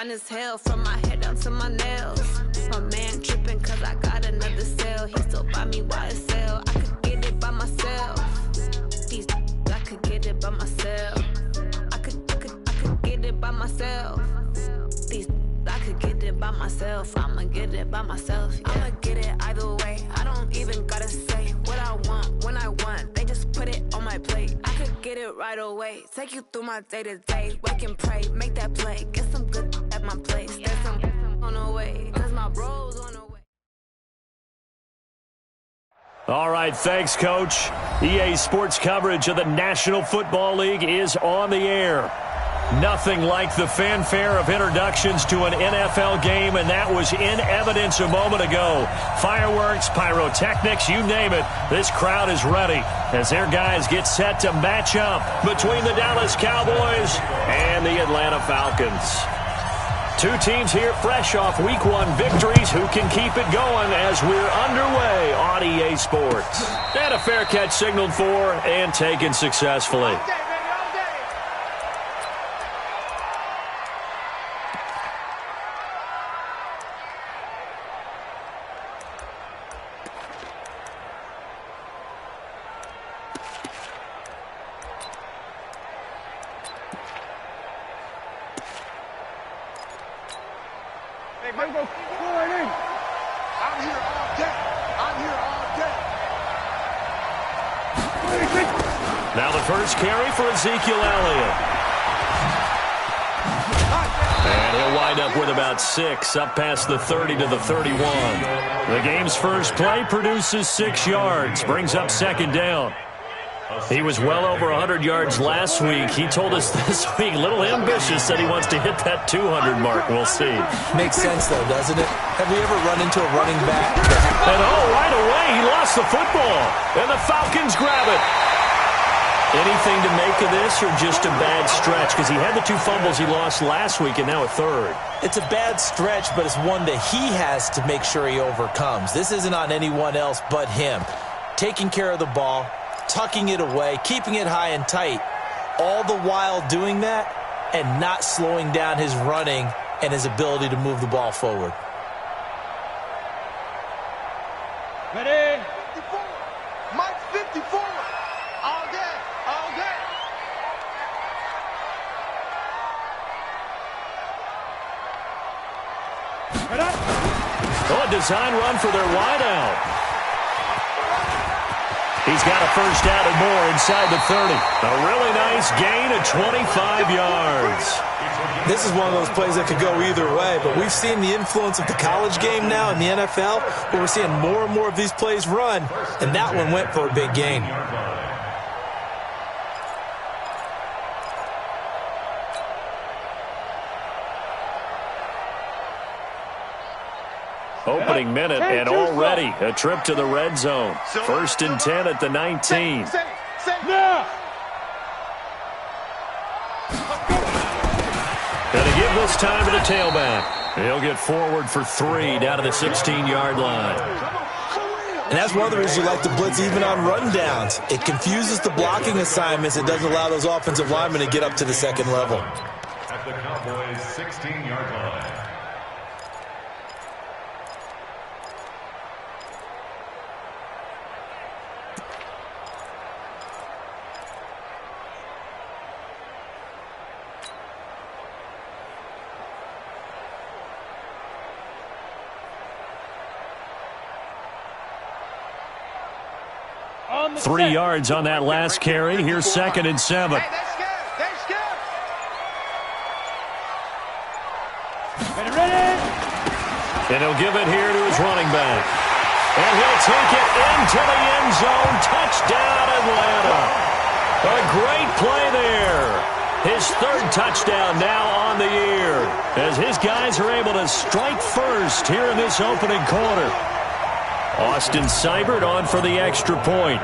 fine as hell, from my head down to my nails. My man tripping cause I got another sale. He still buy me YSL. I could get it by myself. These I could get it by myself. I could get it by myself. These I could get it by myself. I'ma get it by myself. Yeah. I'ma get it either way. I don't even gotta say what I want when I want. They just put it on my plate. I could get it right away. Take you through my day to day. Wake and pray, make that play. Get some good at my place. There's some on the way, cause my bros on the way. All right, thanks, Coach. EA Sports coverage of the National Football League is on the air. Nothing like the fanfare of introductions to an NFL game, and that was in evidence a moment ago. Fireworks, pyrotechnics, you name it. This crowd is ready as their guys get set to match up between the Dallas Cowboys and the Atlanta Falcons. Two teams here fresh off Week 1 victories. Who can keep it going as we're underway on EA Sports? And a fair catch signaled for and taken successfully. Now the first carry for Ezekiel Elliott. And he'll wind up with about 6, up past the 30 to the 31. The game's first play produces 6 yards, brings up second down. He was well over 100 yards last week. He told us this week, a little ambitious, said he wants to hit that 200 mark. We'll see. Makes sense, though, doesn't it? Have you ever run into a running back? And right away, he lost the football. And the Falcons grab it. Anything to make of this, or just a bad stretch? Because he had the 2 fumbles he lost last week and now a third. It's a bad stretch, but it's one that he has to make sure he overcomes. This isn't on anyone else but him. Taking care of the ball, tucking it away, keeping it high and tight, all the while doing that and not slowing down his running and his ability to move the ball forward. Ready? 54. Mike 54. All day. All day. Oh, a design run for their wideout. He's got a first down and more inside the 30. A really nice gain of 25 yards. This is one of those plays that could go either way, but we've seen the influence of the college game now in the NFL, where we're seeing more and more of these plays run, and that one went for a big gain. Opening minute, and already a trip to the red zone. First and 10 at the 19. Gonna give this time to the tailback. He'll get forward for 3 down to the 16-yard line. And that's one of the reasons you like to blitz even on rundowns. It confuses the blocking assignments. It doesn't allow those offensive linemen to get up to the second level. At the Cowboys' 16-yard line. On 3 yards on that last carry. Here's second and 7. Hey, that's good. That's good. Ready? And he'll give it here to his running back. And he'll take it into the end zone. Touchdown, Atlanta. A great play there. His 3rd touchdown now on the year, as his guys are able to strike first here in this opening quarter. Austin Seibert on for the extra point.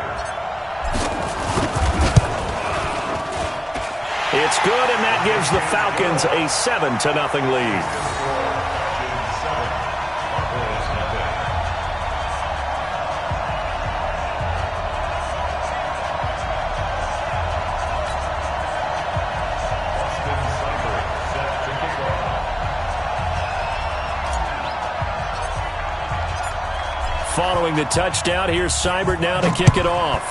It's good, and that gives the Falcons a 7-0 lead. following the touchdown. Here's Seibert now to kick it off.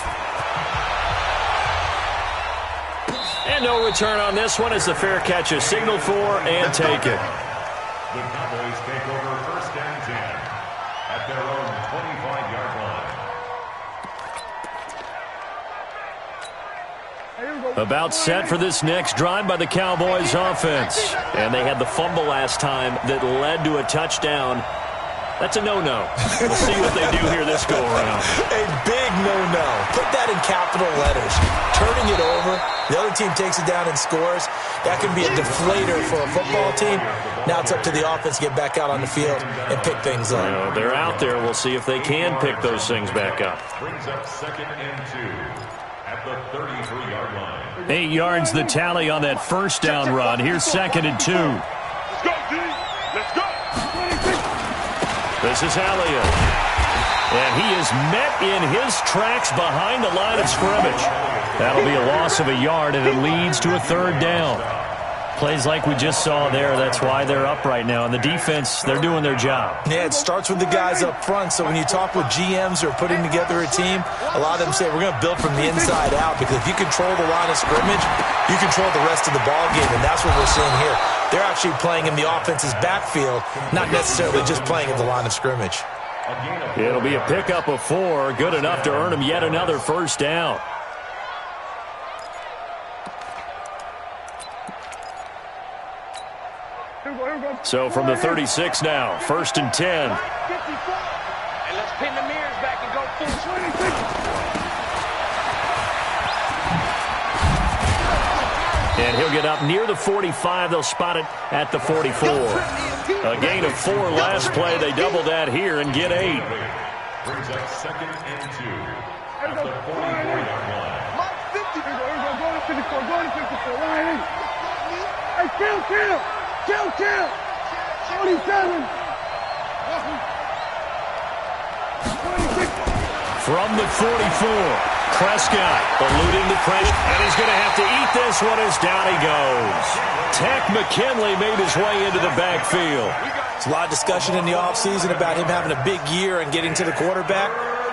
And no return on this one as the fair catch is signaled for and taken. The Cowboys take over first and 10 at their own 25-yard line. About set for this next drive by the Cowboys offense. And they had the fumble last time that led to a touchdown. That's a no-no. We'll see what they do here this go-around. A big no-no. Put that in capital letters. Turning it over. The other team takes it down and scores. That can be a deflator for a football team. Now it's up to the offense to get back out on the field and pick things up. You know, they're out there. We'll see if they can pick those things back up. Brings up second and 2 at the 33-yard line. 8 yards the tally on that first down run. Here's second and 2. Let's go, D. Let's go. This is Elliott. And he is met in his tracks behind the line of scrimmage. That'll be a loss of a yard, and it leads to a third down. Plays like we just saw there, that's why they're up right now. And the defense, they're doing their job. Yeah, it starts with the guys up front. So when you talk with GMs who are putting together a team, a lot of them say we're going to build from the inside out, because if you control the line of scrimmage, you control the rest of the ball game, and that's what we're seeing here. They're actually playing in the offense's backfield, not necessarily just playing at the line of scrimmage. It'll be a pickup of 4, good enough to earn him yet another first down. So from the 36 now, first and 10. And let's pin the mirrors back and go full 26. And he'll get up near the 45. They'll spot it at the 44. A gain of 4 last play. They double that here and get 8. Brings up second and 2 at the 44-yard line. Mike 50. Go to 54. Go to 54. Line in. Hey, kill. 27. 26. From the 44. Prescott eluding the pressure, and he's going to have to eat this one as down he goes. Tech McKinley made his way into the backfield. There's a lot of discussion in the offseason about him having a big year and getting to the quarterback.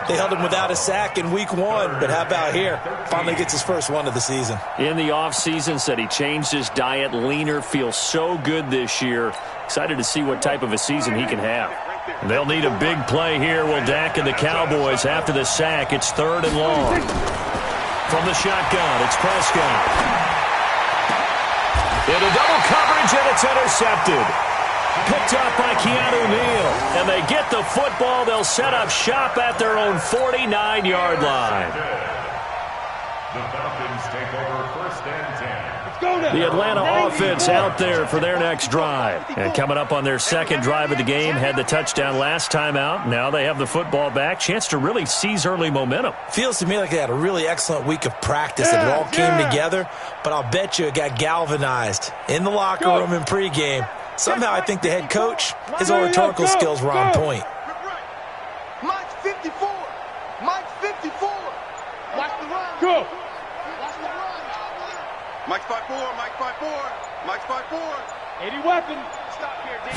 They held him without a sack in week 1, but how about here? Finally gets his first one of the season. In the offseason, said he changed his diet, leaner, feels so good this year. Excited to see what type of a season he can have. They'll need a big play here. Will Dak and the Cowboys after the sack. It's third and long. From the shotgun, it's Prescott. Into double coverage, and it's intercepted. Picked up by Keanu Neal. And they get the football. They'll set up shop at their own 49-yard line. The Falcons take over first and 10. The Atlanta offense out there for their next drive. And coming up on their second drive of the game, had the touchdown last time out. Now they have the football back. Chance to really seize early momentum. Feels to me like they had a really excellent week of practice. It all came together, but I'll bet you it got galvanized in the locker room in pregame. Somehow I think the head coach, his oratorical skills were on point. Mike 54. Mike 54. Watch the run. Go. Watch the run. Mike 5-4. Mike 5-4. Mike 5-4. 80 weapon. Stop here, D.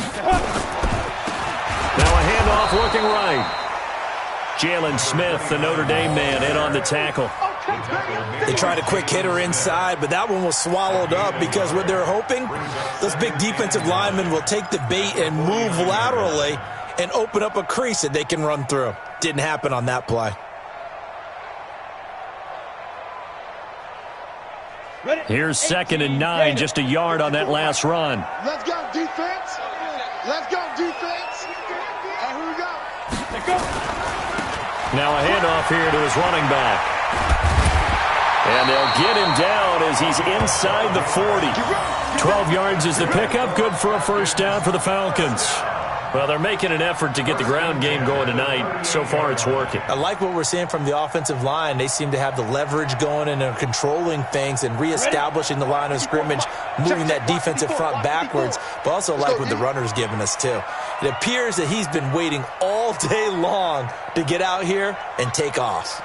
Now a handoff looking right. Jalen Smith, the Notre Dame man, in on the tackle. They tried a quick hitter inside, but that one was swallowed up because what they're hoping, those big defensive linemen will take the bait and move laterally and open up a crease that they can run through. Didn't happen on that play. Here's second and 9, just a yard on that last run. Let's go, defense. Let's go, defense. And here we go. Let's go. Now a handoff here to his running back. And they'll get him down as he's inside the 40. 12 yards is the pickup. Good for a first down for the Falcons. Well, they're making an effort to get the ground game going tonight. So far, it's working. I like what we're seeing from the offensive line. They seem to have the leverage going and are controlling things and reestablishing the line of scrimmage, moving that defensive front backwards, but also like what the runner's giving us, too. It appears that he's been waiting all day long to get out here and take off.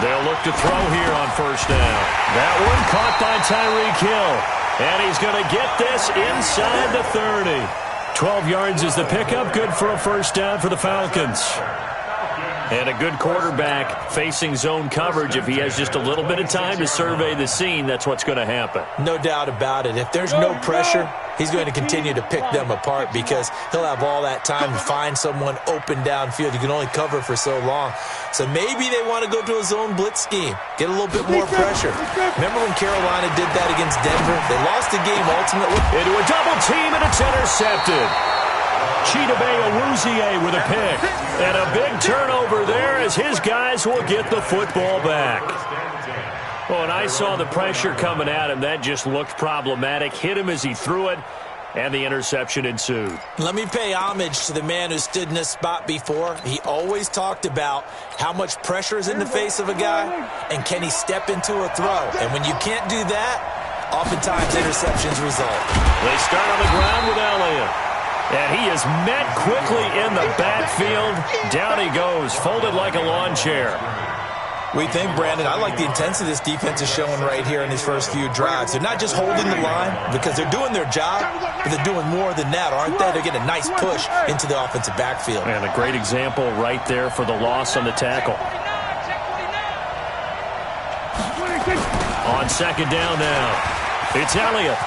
They'll look to throw here on first down. That one caught by Tyreek Hill. And he's going to get this inside the 30. 12 yards is the pickup. Good for a first down for the Falcons. And a good quarterback facing zone coverage. If he has just a little bit of time to survey the scene, that's what's going to happen. No doubt about it. If there's no pressure, he's going to continue to pick them apart because he'll have all that time to find someone open downfield. You can only cover for so long. So maybe they want to go to a zone blitz scheme, get a little bit more pressure. Remember when Carolina did that against Denver? They lost the game ultimately. Into a double team, and it's intercepted. Chidobe Awuzie with a pick. And a big turnover there as his guys will get the football back. Oh, and I saw the pressure coming at him. That just looked problematic. Hit him as he threw it, and the interception ensued. Let me pay homage to the man who stood in this spot before. He always talked about how much pressure is in the face of a guy, and can he step into a throw. And when you can't do that, oftentimes interceptions result. They start on the ground with Elliott. And he is met quickly in the backfield. Down he goes, folded like a lawn chair. We think, Brandon, I like the intensity this defense is showing right here in these first few drives. They're not just holding the line because they're doing their job, but they're doing more than that, aren't they? They're getting a nice push into the offensive backfield. And a great example right there for the loss on the tackle. On second down now, it's Elliott.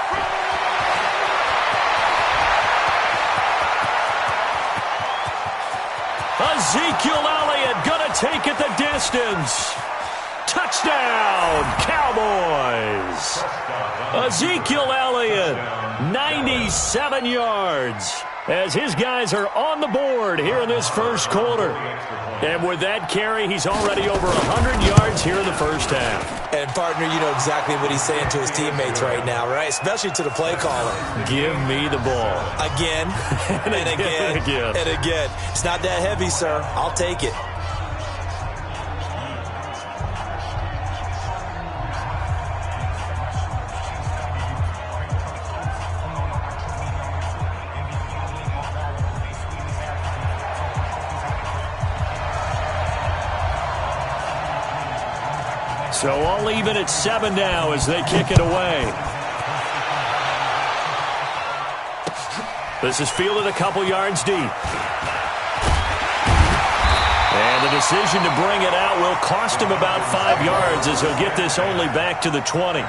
Ezekiel Elliott going to take it the distance. Touchdown, Cowboys. Ezekiel Elliott, 97 yards, as his guys are on the board here in this first quarter. And with that carry, he's already over 100 yards here in the first half. And, partner, you know exactly what he's saying to his teammates right now, right? Especially to the play caller. Give me the ball. Again, and again, and again. It's not that heavy, sir. I'll take it. So all even at 7 now as they kick it away. This is fielded a couple yards deep. And the decision to bring it out will cost him about 5 yards as he'll get this only back to the 20.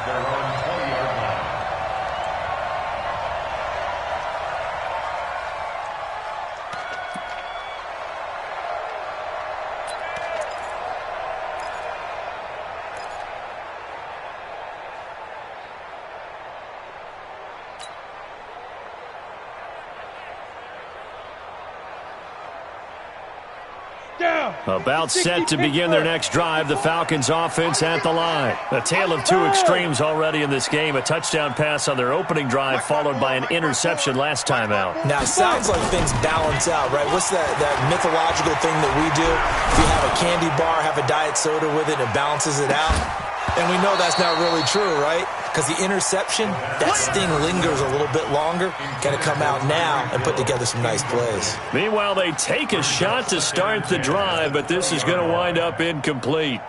About set to begin their next drive, the Falcons offense at the line. A tale of two extremes already in this game. A touchdown pass on their opening drive followed by an interception last time out. Now, it sounds like things balance out, right? What's that mythological thing that we do? If you have a candy bar, have a diet soda with it, it balances it out. And we know that's not really true, right? Because the interception, that sting lingers a little bit longer. Got to come out now and put together some nice plays. Meanwhile, they take a shot to start the drive, but this is going to wind up incomplete.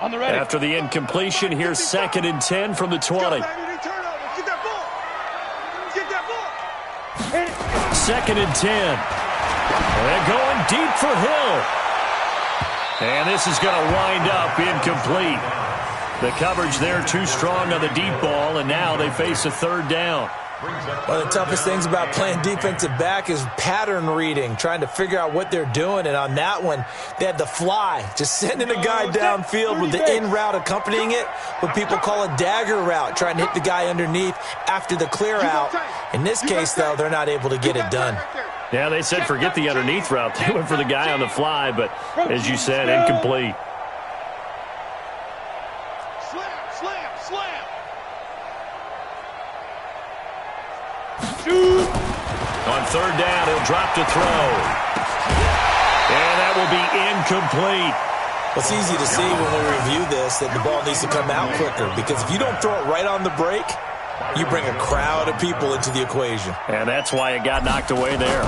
After the incompletion, here's 2nd and 10 from the 20. 2nd and 10. They're going deep for Hill. And this is going to wind up incomplete. The coverage there too strong on the deep ball, and now they face a 3rd down. One of the toughest things about playing defensive back is pattern reading, trying to figure out what they're doing. And on that one, they had the fly, just sending a guy downfield with the in route accompanying it, what people call a dagger route, trying to hit the guy underneath after the clear out. In this case, though, they're not able to get it done. Yeah, they said forget the underneath route. They went for the guy on the fly, but as you said, incomplete. On 3rd down, he'll drop to throw. And that will be incomplete. It's easy to see when we review this that the ball needs to come out quicker, because if you don't throw it right on the break, you bring a crowd of people into the equation. And that's why it got knocked away there.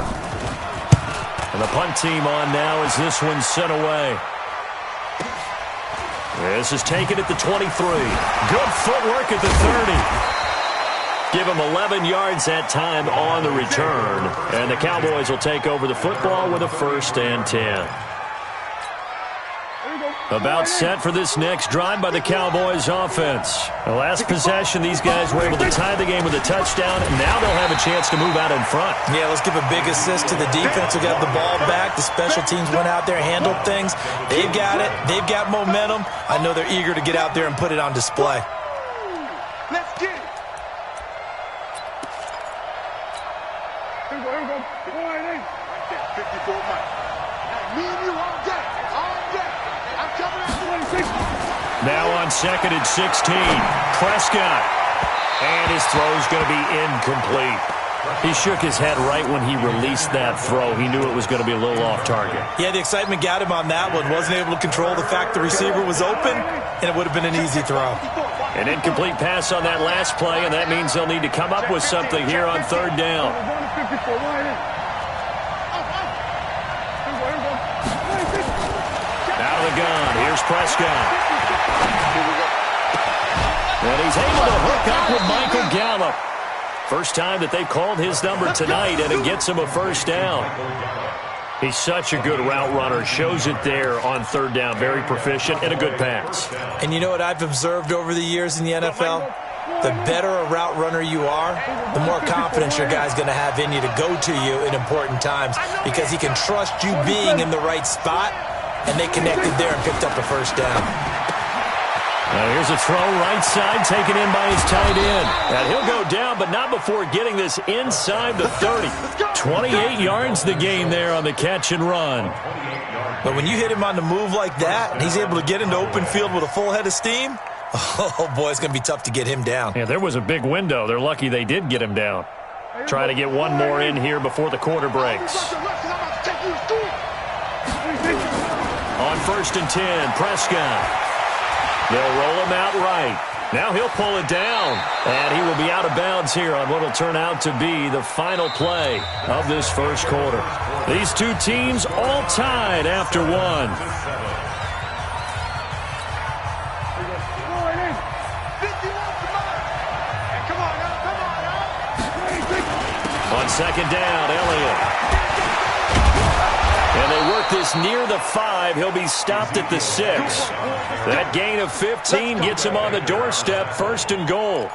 And the punt team on now as this one's sent away. This is taken at the 23. Good footwork at the 30. Give him 11 yards that time on the return. And the Cowboys will take over the football with a 1st and 10. About set for this next drive by the Cowboys offense. The last possession, these guys were able to tie the game with a touchdown, and now they'll have a chance to move out in front. Yeah, let's give a big assist to the defense who got the ball back. The special teams went out there, handled things. They've got it. They've got momentum. I know they're eager to get out there and put it on display. Let's get it. Here we go. 54 miles. Me and you all day. All day. I'm coming out 26. Now on 2nd and 16. Prescott. And his throw's going to be incomplete. He shook his head right when he released that throw. He knew it was going to be a little off target. Yeah, the excitement got him on that one. Wasn't able to control the fact the receiver was open, and it would have been an easy throw. An incomplete pass on that last play, and that means they'll need to come up with something here on 3rd down. Out of the gun. Here's Prescott. And he's able to hook up with Michael Gallup. First time that they called his number tonight, and it gets him a 1st down. He's such a good route runner. Shows it there on 3rd down. Very proficient and a good pass. And you know what I've observed over the years in the NFL? The better a route runner you are, the more confidence your guy's going to have in you to go to you in important times because he can trust you being in the right spot, and they connected there and picked up a 1st down. Now here's a throw right side taken in by his tight end. And he'll go down, but not before getting this inside the 30. 28 yards the gain there on the catch and run. But when you hit him on the move like that, and he's able to get into open field with a full head of steam, oh, boy, it's going to be tough to get him down. Yeah, there was a big window. They're lucky they did get him down. Try to get one more in here before the quarter breaks. On 1st and 10, Prescott. They'll roll him out right. Now he'll pull it down, and he will be out of bounds here on what will turn out to be the final play of this 1st quarter. These two teams all tied after one. On 2nd down, Elliott. And they work this near the 5. He'll be stopped at the 6. That gain of 15 gets him on the doorstep, 1st and goal.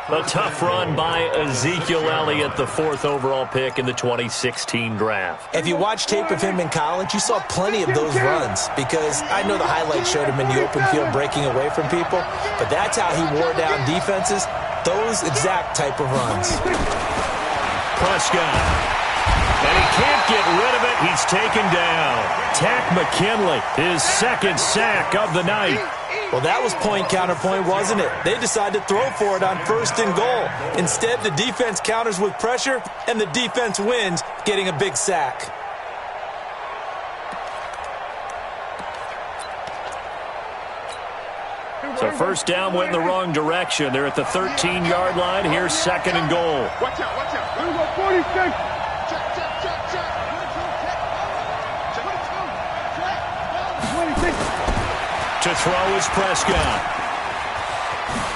A tough run by Ezekiel Elliott, the 4th overall pick in the 2016 draft. If you watch tape of him in college, you saw plenty of those runs because I know the highlights showed him in the open field breaking away from people, but that's how he wore down defenses, those exact type of runs. Prescott. And he can't get rid of it. He's taken down. Tack McKinley, his 2nd sack of the night. Well, that was point counterpoint, wasn't it? They decided to throw for it on 1st and goal. Instead, the defense counters with pressure, and the defense wins, getting a big sack. So 1st down went in the wrong direction. They're at the 13-yard line. Here's 2nd and goal. Watch out, watch out. Here we go, 46. To throw is Prescott.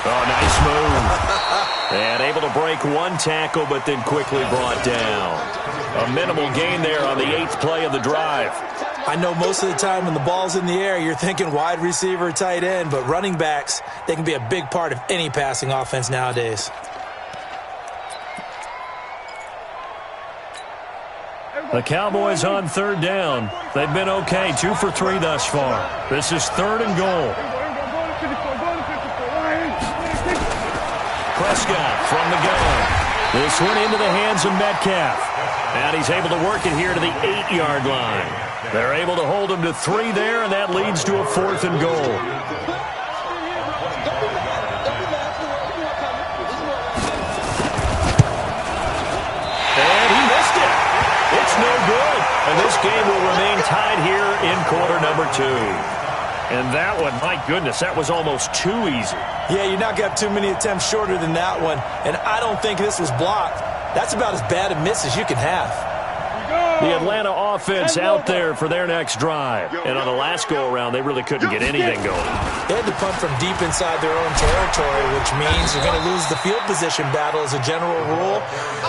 Oh, nice move. And able to break one tackle, but then quickly brought down. A minimal gain there on the 8th play of the drive. I know most of the time when the ball's in the air, you're thinking wide receiver, tight end, but running backs, they can be a big part of any passing offense nowadays. The Cowboys on 3rd down. They've been okay, 2 for 3 thus far. This is 3rd and goal. Prescott from the gun. This one into the hands of Metcalf. And he's able to work it here to the 8-yard line. They're able to hold him to 3 there, and that leads to a 4th and goal. And he missed it. It's no good. And this game will remain tied here in quarter number 2. And that one, my goodness, that was almost too easy. Yeah, you knock up too many attempts shorter than that one. And I don't think this was blocked. That's about as bad a miss as you can have. Here we go. The Atlanta offense out there for their next drive. And on the last go-around, they really couldn't get anything going. They had to punt from deep inside their own territory, which means you're going to lose the field position battle as a general rule.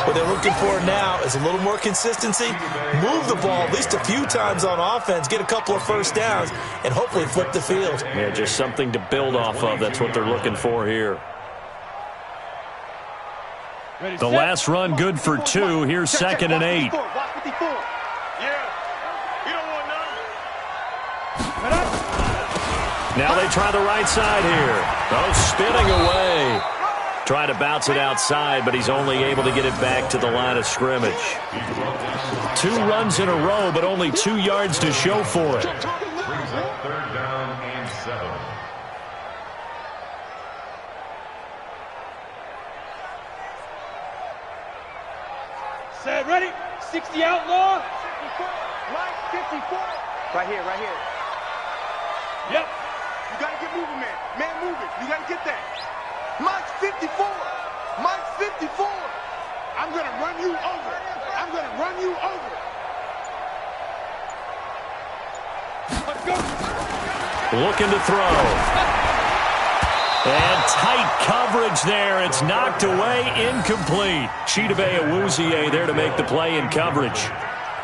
What they're looking for now is a little more consistency, move the ball at least a few times on offense, get a couple of first downs, and hopefully flip the field. Yeah, just something to build off of. That's what they're looking for here. The last run good for 2. Here's 2nd and 8. Now they try the right side here. Oh, spinning away. Trying to bounce it outside, but he's only able to get it back to the line of scrimmage. 2 runs in a row, but only 2 yards to show for it. Brings up 3rd down and 7. Set, ready? 60 outlaw. Mike, 54. Right here, right here. Yep. You got to get moving, man. Man, move it. You got to get that. Mike's 54. Mike's 54. I'm going to run you over. I'm going to run you over. Let's go. Looking to throw. And tight coverage there. It's knocked away, incomplete. Chidobe Awuzie there to make the play in coverage.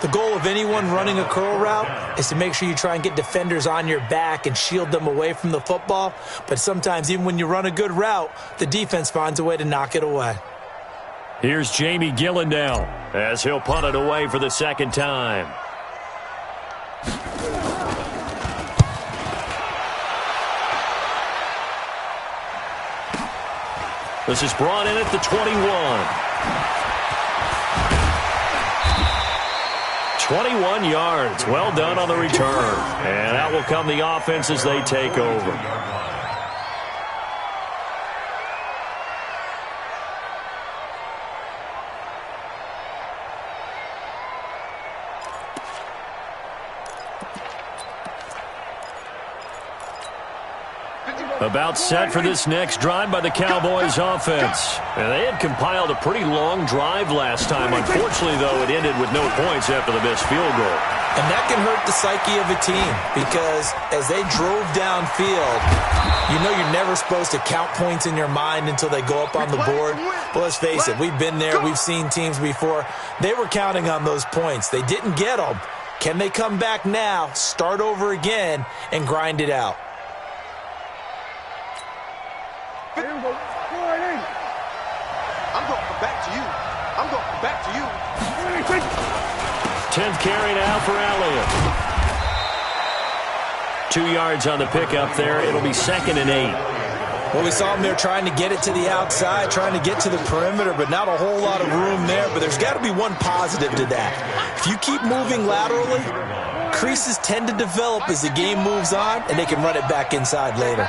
The goal of anyone running a curl route is to make sure you try and get defenders on your back and shield them away from the football. But sometimes even when you run a good route, the defense finds a way to knock it away. Here's Jamie Gillandale as he'll punt it away for the 2nd time. This is brought in at the 21. 21 yards. Well done on the return. And out will come the offense as they take over. About set for this next drive by the Cowboys offense. And they had compiled a pretty long drive last time. Unfortunately, though, it ended with no points after the missed field goal. And that can hurt the psyche of a team because as they drove downfield, you know you're never supposed to count points in your mind until they go up on the board. But let's face it, we've been there. We've seen teams before. They were counting on those points. They didn't get them. Can they come back now, start over again, and grind it out? I'm going to come back to you. I'm going to come back to you. 10th carry now for Elliott. 2 yards on the pickup there. It'll be 2nd and 8. Well, we saw him there trying to get it to the outside, trying to get to the perimeter, but not a whole lot of room there. But there's got to be one positive to that. If you keep moving laterally, creases tend to develop as the game moves on, and they can run it back inside later.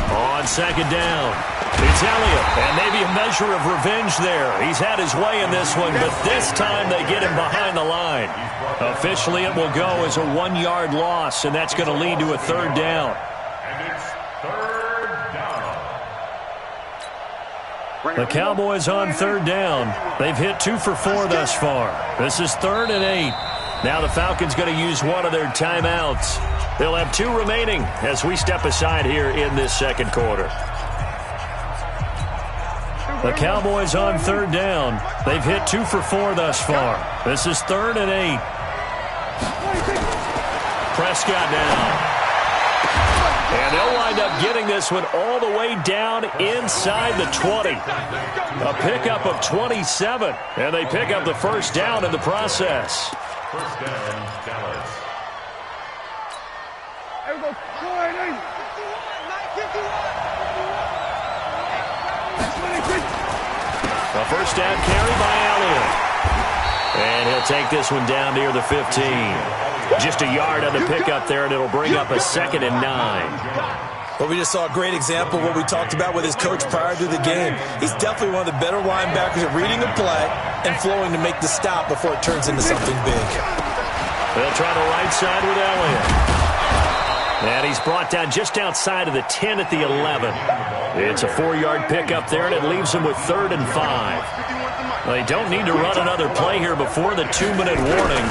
On 2nd down, it's Elliott, and maybe a measure of revenge there. He's had his way in this one, but this time they get him behind the line. Officially, it will go as a 1-yard loss, and that's going to lead to a 3rd down. And it's 3rd down. The Cowboys on 3rd down. They've hit 2 for 4 thus far. This is 3rd and 8. Now the Falcons going to use one of their timeouts. They'll have 2 remaining as we step aside here in this 2nd quarter. The Cowboys on 3rd down. They've hit 2 for 4 thus far. This is 3rd and 8. Prescott now. And they'll wind up getting this one all the way down inside the 20. A pickup of 27. And they pick up the 1st down in the process. 1st down, Dallas. A 1st down carry by Elliott. And he'll take this one down near the 15. Just a yard on the pickup there, and it'll bring up a 2nd and 9. Well, we just saw a great example of what we talked about with his coach prior to the game. He's definitely one of the better linebackers at reading a play and flowing to make the stop before it turns into something big. They'll try the right side with Elliott. And he's brought down just outside of the 10 at the 11. It's a 4-yard pickup there, and it leaves him with 3rd and 5. They don't need to run another play here before the 2-minute warning.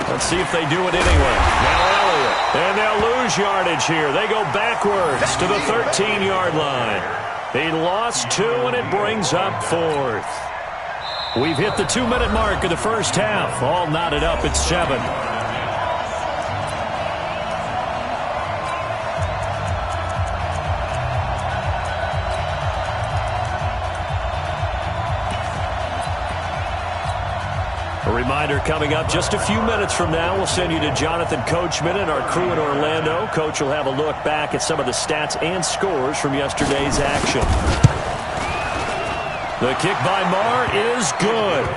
Let's see if they do it anyway. Now Elliott. And they'll lose yardage here. They go backwards to the 13-yard line. He lost 2, and it brings up 4th. We've hit the 2-minute mark of the first half. All knotted up at 7. A reminder coming up just a few minutes from now. We'll send you to Jonathan Coachman and our crew in Orlando. Coach will have a look back at some of the stats and scores from yesterday's action. The kick by Marr is good.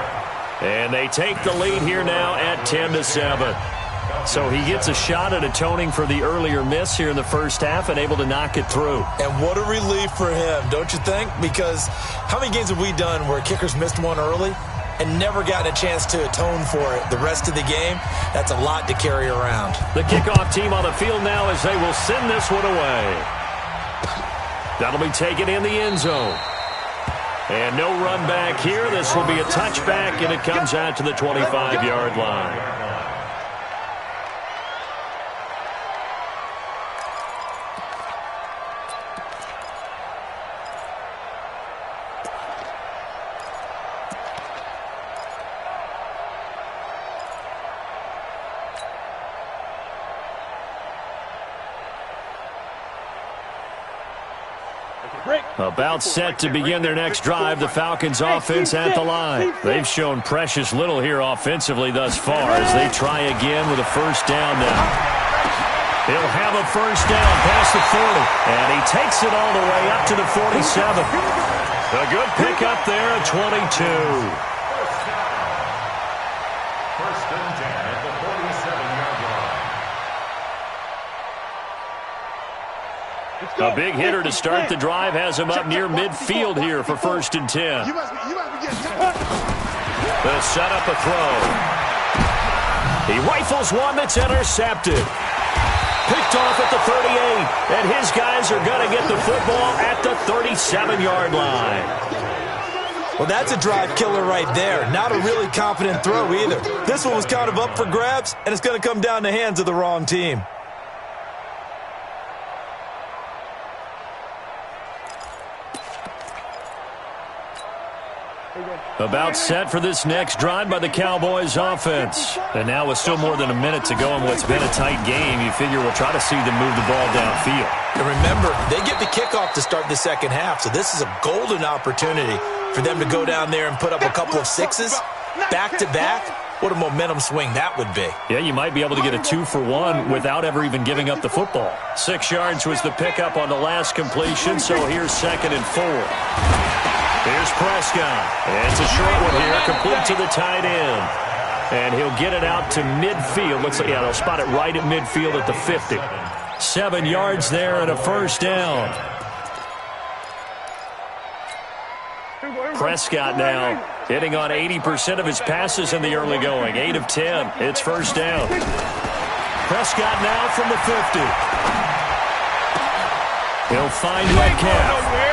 And they take the lead here now at 10-7. So he gets a shot at atoning for the earlier miss here in the first half and able to knock it through. And what a relief for him, don't you think? Because how many games have we done where kickers missed one early and never gotten a chance to atone for it the rest of the game? That's a lot to carry around. The kickoff team on the field now as they will send this one away. That'll be taken in the end zone. And no run back here. This will be a touchback, and it comes out to the 25-yard line. About set to begin their next drive, the Falcons offense at the line. They've shown precious little here offensively thus far as they try again with a first down now. He'll have a first down past the 40, and he takes it all the way up to the 47. A good pickup there at 22. First and 10 at the 47-yard line. A big hitter to start the drive has him up near midfield here for first and 10. You must be getting They'll set up a throw. He rifles one that's intercepted. Picked off at the 38, and his guys are going to get the football at the 37-yard line. Well, that's a drive killer right there. Not a really confident throw either. This one was kind of up for grabs, and it's going to come down the hands of the wrong team. About set for this next drive by the Cowboys offense. And now with still more than a minute to go in what's been a tight game, you figure we'll try to see them move the ball downfield. And remember, they get the kickoff to start the second half, so this is a golden opportunity for them to go down there and put up a couple of sixes back-to-back. What a momentum swing that would be. Yeah, you might be able to get a 2-for-1 without ever even giving up the football. 6 yards was the pickup on the last completion, so here's 2nd and 4. Here's Prescott. And it's a short one here, complete to the tight end. And he'll get it out to midfield. Looks like, yeah, they'll spot it right at midfield at the 50. 7 yards there and a first down. Prescott now hitting on 80% of his passes in the early going. 8 of 10. It's first down. Prescott now from the 50. He'll find Metcalf.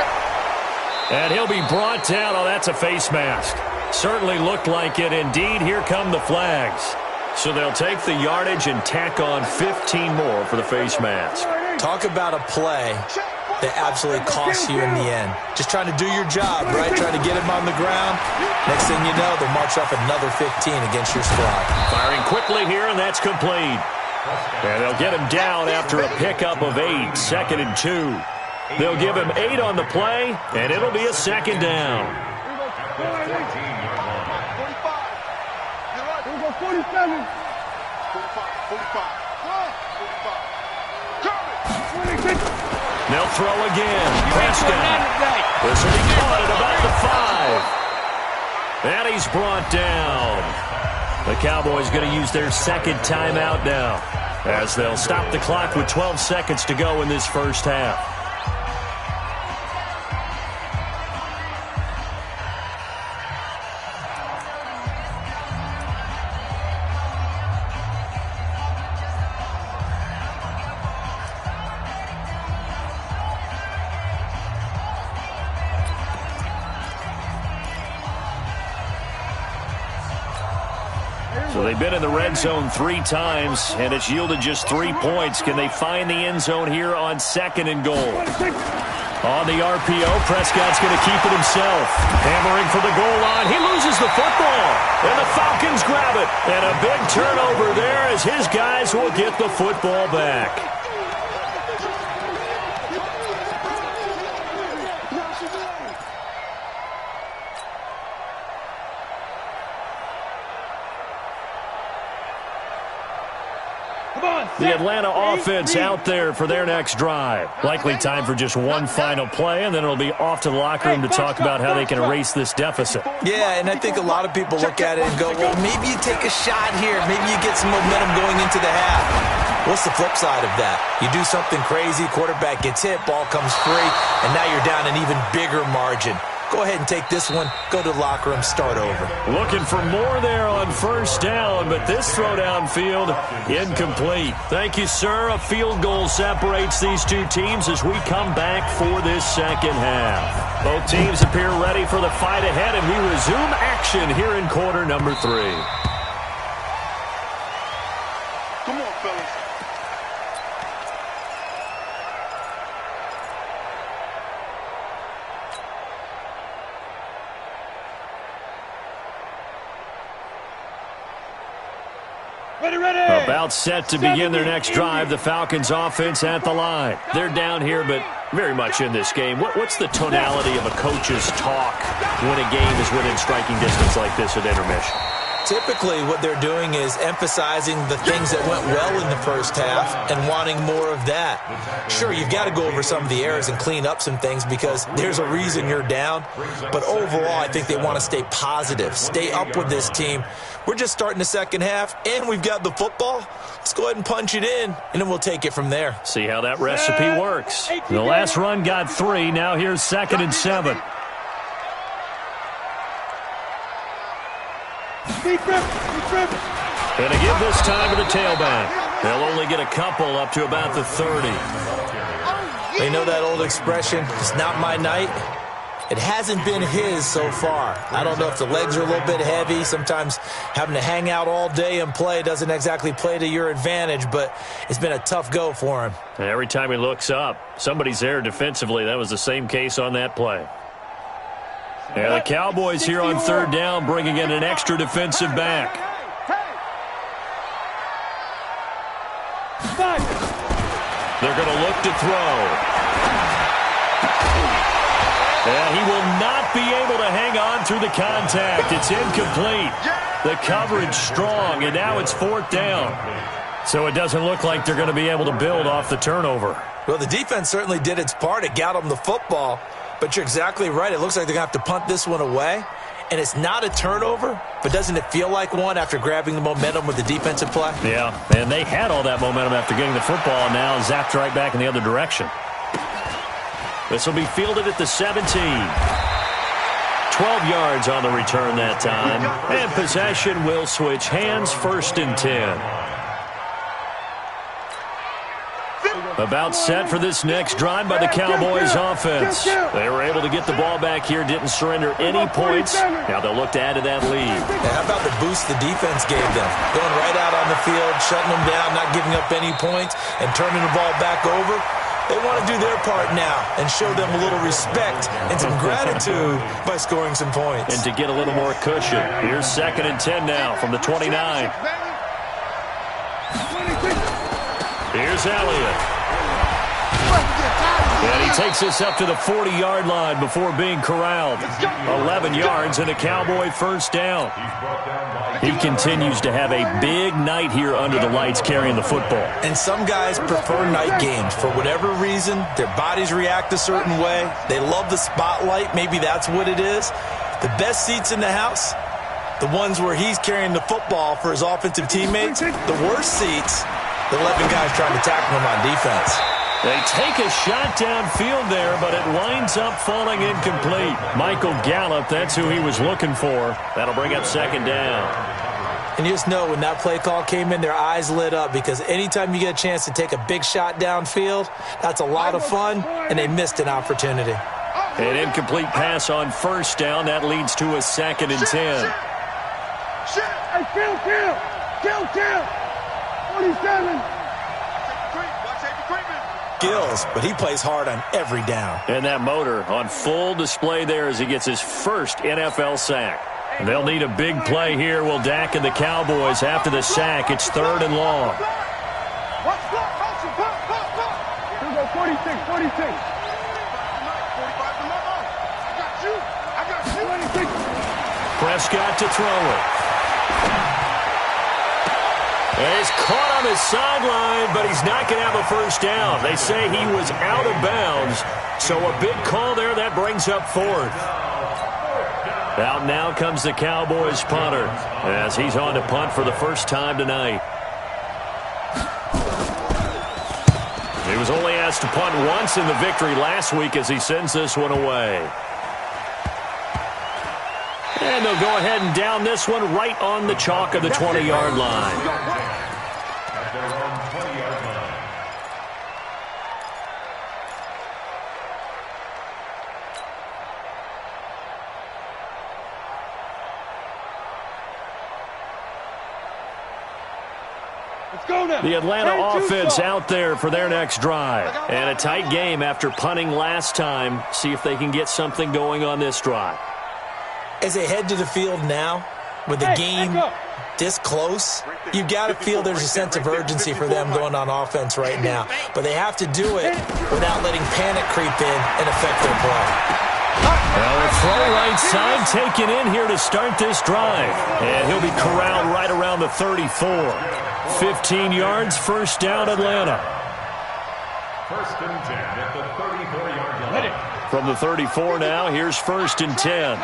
And he'll be brought down. Oh, that's a face mask. Certainly looked like it. Indeed, here come the flags. So they'll take the yardage and tack on 15 more for the face mask. Talk about a play that absolutely costs you in the end. Just trying to do your job, right? Trying to get him on the ground. Next thing you know, they'll march up another 15 against your squad. Firing quickly here, and that's complete. And they'll get him down after a pickup of 8. 2nd and 2. They'll give him 8 on the play, and it'll be a second down. 47. They'll throw again. Prescott. This will be caught at about the 5. And he's brought down. The Cowboys going to use their second timeout now, as they'll stop the clock with 12 seconds to go in this first half. So they've been in the red zone 3 times, and it's yielded just 3 points. Can they find the end zone here on 2nd and goal? On the RPO, Prescott's going to keep it himself. Hammering for the goal line. He loses the football, and the Falcons grab it. And a big turnover there as his guys will get the football back. The Atlanta offense out there for their next drive. Likely time for just one final play, and then it'll be off to the locker room to talk about how they can erase this deficit. Yeah, and I think a lot of people look at it and go, well, maybe you take a shot here. Maybe you get some momentum going into the half. What's the flip side of that? You do something crazy, quarterback gets hit, ball comes free, and now you're down an even bigger margin. Go ahead and take this one, go to the locker room, start over. Looking for more there on 1st down, but this throw downfield incomplete. Thank you, sir. A field goal separates these two teams as we come back for this 2nd half. Both teams appear ready for the fight ahead, and we resume action here in quarter number 3. Come on, fellas. About set to begin their next drive, the Falcons offense at the line. They're down here, but very much in this game. What's the tonality of a coach's talk when a game is within striking distance like this at intermission? Typically, what they're doing is emphasizing the things that went well in the 1st half and wanting more of that. Sure, you've got to go over some of the errors and clean up some things because there's a reason you're down. But overall, I think they want to stay positive, stay up with this team. We're just starting the 2nd half, and we've got the football. Let's go ahead and punch it in, and then we'll take it from there. See how that recipe works. The last run got 3. Now here's 2nd and 7. Going to give this time to the tailback. They'll only get a couple up to about the 30. They know that old expression, it's not my night. It hasn't been his so far. I don't know if the legs are a little bit heavy. Sometimes having to hang out all day and play doesn't exactly play to your advantage, but it's been a tough go for him. And every time he looks up, somebody's there defensively. That was the same case on that play. Yeah, the Cowboys here on 3rd down bringing in an extra defensive back. They're going to look to throw. And he will not be able to hang on through the contact. It's incomplete. The coverage strong, and now it's 4th down. So it doesn't look like they're going to be able to build off the turnover. Well, the defense certainly did its part. It got them the football. But you're exactly right. It looks like they're going to have to punt this one away. And it's not a turnover, but doesn't it feel like one after grabbing the momentum with the defensive play? Yeah, and they had all that momentum after getting the football, and now zapped right back in the other direction. This will be fielded at the 17. 12 yards on the return that time. And possession will switch hands, 1st and 10. About set for this next drive by the Cowboys offense. They were able to get the ball back here, didn't surrender any points. Now they'll look to add to that lead. Yeah, how about the boost the defense gave them? Going right out on the field, shutting them down, not giving up any points, and turning the ball back over. They want to do their part now and show them a little respect and some gratitude by scoring some points. And to get a little more cushion. Here's 2nd and 10 now from the 29. Here's Elliott. And he takes us up to the 40-yard line before being corralled. 11 yards and a Cowboy 1st down. He continues to have a big night here under the lights carrying the football. And some guys prefer night games. For whatever reason, their bodies react a certain way. They love the spotlight. Maybe that's what it is. The best seats in the house, the ones where he's carrying the football for his offensive teammates. The worst seats, the 11 guys trying to tackle him on defense. They take a shot downfield there, but it winds up falling incomplete. Michael Gallup, that's who he was looking for. That'll bring up 2nd down. And you just know when that play call came in, their eyes lit up because anytime you get a chance to take a big shot downfield, that's a lot of fun, and they missed an opportunity. An incomplete pass on 1st down. That leads to a 2nd and 10. Hey, kill. 47. Skills, but he plays hard on every down. And that motor on full display there as he gets his first NFL sack. They'll need a big play here. Will Dak and the Cowboys after the sack. It's 3rd and long. Here we go, 46. I got you. 26. Prescott to throw it. And he's caught on his sideline, but he's not going to have a first down. They say he was out of bounds, so a big call there. That brings up 4th. Out now comes the Cowboys punter as he's on to punt for the first time tonight. He was only asked to punt once in the victory last week as he sends this one away. And they'll go ahead and down this one right on the chalk of the 20-yard line. The Atlanta offense out there for their next drive. And a tight game after punting last time. See if they can get something going on this drive. As they head to the field now, with the game this close, you've got to feel there's a sense of urgency for them going on offense right now. But they have to do it without letting panic creep in and affect their play. Well, a throw right side taken in here to start this drive. And he'll be corralled right around the 34. 15 yards, first down, Atlanta. 1st and 10 at the 34-yard line. From the 34 now, here's 1st and 10.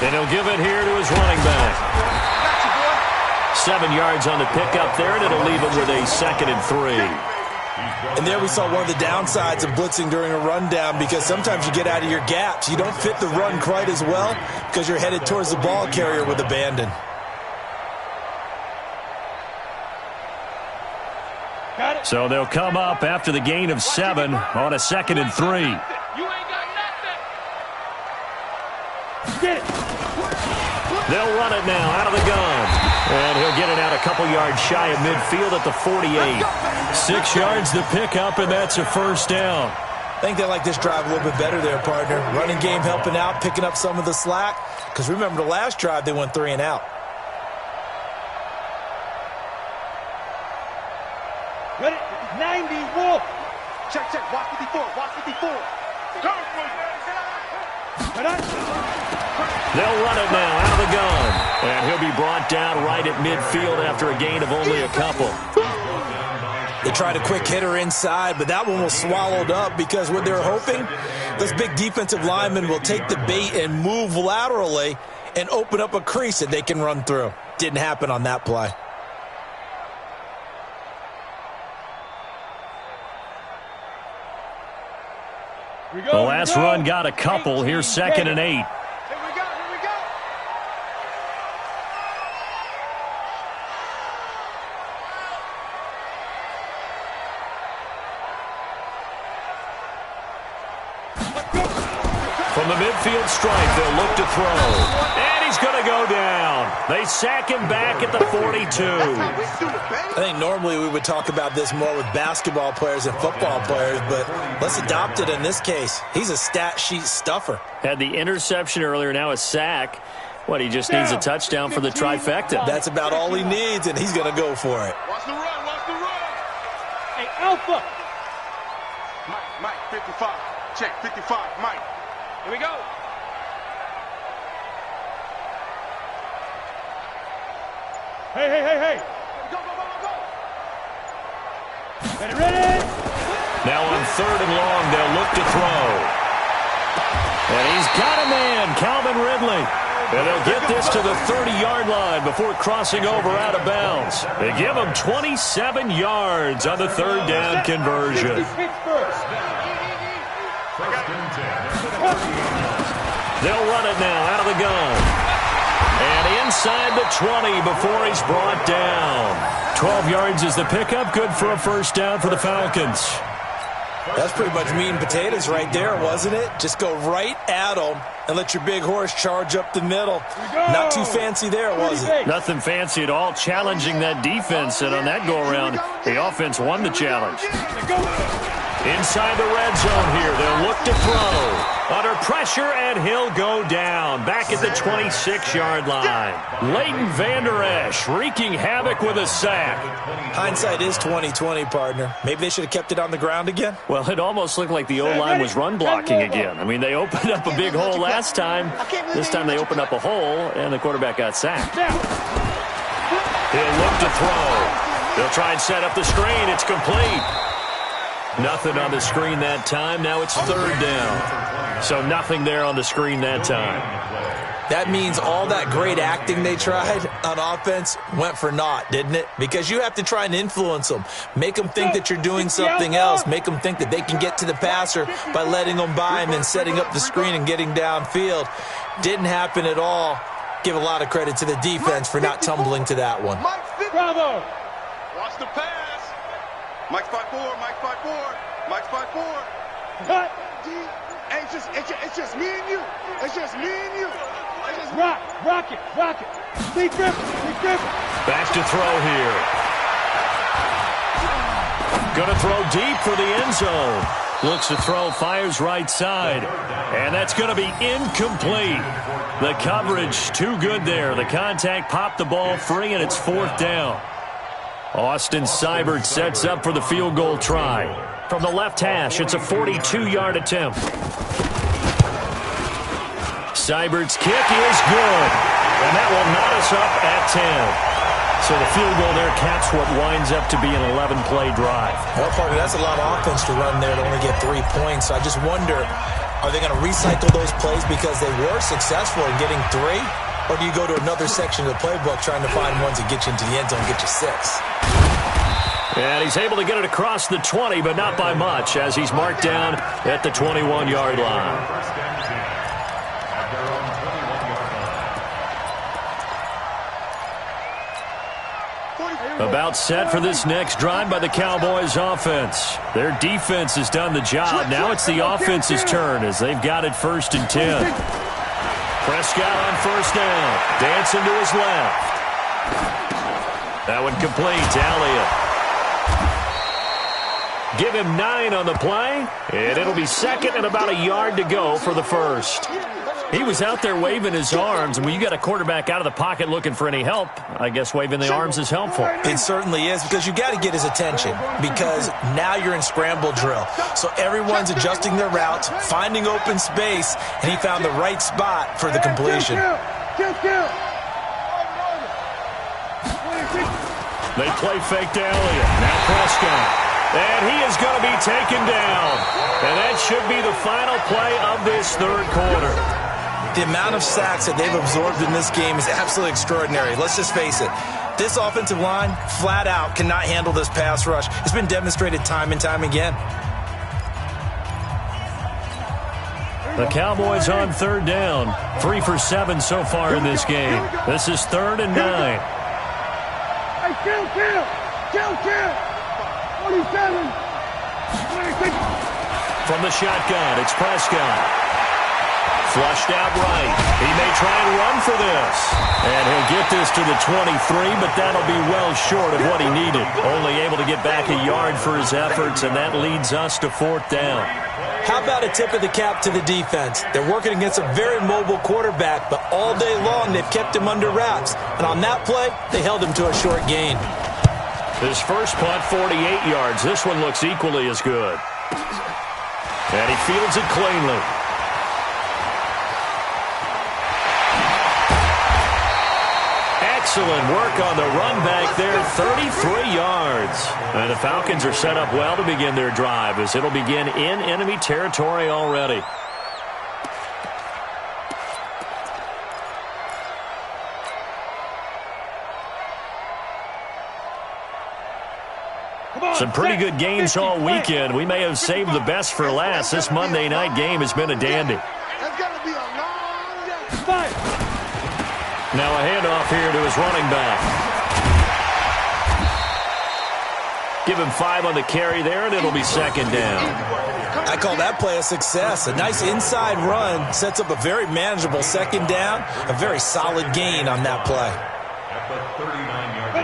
And he'll give it here to his running back. 7 yards on the pickup there, and it'll leave him with a 2nd and 3. And there we saw one of the downsides of blitzing during a rundown, because sometimes you get out of your gaps. You don't fit the run quite as well because you're headed towards the ball carrier with abandon. So they'll come up after the gain of 7 on a 2nd and 3. You ain't got nothing. Get it. They'll run it now out of the gun. And he'll get it out a couple yards shy of midfield at the 48. 6 yards the pickup, and that's a first down. I think they like this drive a little bit better there, partner. Running game helping out, picking up some of the slack. Because remember the last drive, they went 3 and out. Ready? 90, Wolf. Check. Watch 54. They'll run it now out of the gun. And he'll be brought down right at midfield after a gain of only a couple. They tried a quick hitter inside, but that one was swallowed up because what they're hoping, this big defensive lineman will take the bait and move laterally and open up a crease that they can run through. Didn't happen on that play. The last run got a couple. Here's 2nd and 8. Here we go. From the midfield stripe, they'll look to throw. And he's going to go down. They sack him back at the 42. I think normally we would talk about this more with basketball players and football players, but let's adopt it in this case. He's a stat sheet stuffer. Had the interception earlier, now a sack. What, he just needs a touchdown for the trifecta. That's about all he needs, and he's going to go for it. Watch the run. Hey, Alpha. Mike, 55. Check, 55, Mike. Here we go. Hey. Go. Ready? Now on 3rd and long, they'll look to throw. And he's got a man, Calvin Ridley. And they'll get this to the 30-yard line before crossing over out of bounds. They give him 27 yards on the 3rd down conversion. They'll run it now out of the gun. And inside the 20 before he's brought down. 12 yards is the pickup. Good for a first down for the Falcons. That's pretty much meat and potatoes right there, wasn't it? Just go right at them and let your big horse charge up the middle. Not too fancy there, was it? Nothing fancy at all, challenging that defense, and on that go-around, the offense won the challenge. Inside the red zone here, they'll look to throw. Under pressure, and he'll go down. Back at the 26-yard line. Leighton Vander Esch wreaking havoc with a sack. Hindsight is 20/20, partner. Maybe they should have kept it on the ground again. Well, it almost looked like the O-line was run blocking again. I mean, they opened up a big hole last time. This time they opened up a hole, and the quarterback got sacked. He'll look to throw. They'll try and set up the screen. It's complete. Nothing on the screen that time. Now it's third down. So nothing there on the screen that time. That means all that great acting they tried on offense went for naught, didn't it? Because you have to try and influence them. Make them think that you're doing something else. Make them think that they can get to the passer by letting them by and then setting up the screen and getting downfield. Didn't happen at all. Give a lot of credit to the defense for not tumbling to that one. Bravo! Watch the pass. Mike's 5'4", Mike's 5'4", Mike's 5'4". Cut! Hey, it's just me and you. It's just me and you. Rock it. Big grip. Back to throw here. Gonna throw deep for the end zone. Looks to throw, fires right side. And that's gonna be incomplete. The coverage too good there. The contact popped the ball free, and it's fourth down. Austin Seibert sets up for the field goal try. From the left hash, it's a 42-yard attempt. Seibert's kick is good, and that will knot us up at 10. So the field goal there caps what winds up to be an 11-play drive. Well, partner, that's a lot of offense to run there to only get 3 points. So I just wonder, are they going to recycle those plays because they were successful in getting 3? Or do you go to another section of the playbook trying to find ones that get you into the end zone and get you 6? And he's able to get it across the 20, but not by much, as he's marked down at the 21-yard line. About set for this next drive by the Cowboys offense. Their defense has done the job. Now it's the offense's turn as they've got it first and 10. Prescott on first down. Dancing to his left. That one complete to Elliott. Give him 9 on the play, and it'll be second and about a yard to go for the first. He was out there waving his arms, and when you got a quarterback out of the pocket looking for any help, I guess waving the arms is helpful. It certainly is, because you got to get his attention, because now you're in scramble drill. So everyone's adjusting their routes, finding open space, and he found the right spot for the completion. They play fake to Elliott. Now Prescott. And he is going to be taken down. And that should be the final play of this third quarter. The amount of sacks that they've absorbed in this game is absolutely extraordinary. Let's just face it. This offensive line, flat out, cannot handle this pass rush. It's been demonstrated time and time again. The Cowboys on third down. 3 for 7 so far in this game. This is 3rd and 9. Hey, kill! 27, 26. From the shotgun, it's Prescott. Flushed out right. He may try and run for this. And he'll get this to the 23, but that'll be well short of what he needed. Only able to get back a yard for his efforts, and that leads us to 4th down. How about a tip of the cap to the defense? They're working against a very mobile quarterback, but all day long they've kept him under wraps. And on that play, they held him to a short gain. His first punt, 48 yards. This one looks equally as good. And he fields it cleanly. Excellent work on the run back there, 33 yards. And the Falcons are set up well to begin their drive as it'll begin in enemy territory already. Some pretty good games all weekend. We may have saved the best for last. This Monday night game has been a dandy. That's got to be a long day. Now a handoff here to his running back. Give him 5 on the carry there, and it'll be second down. I call that play a success. A nice inside run sets up a very manageable second down, a very solid gain on that play.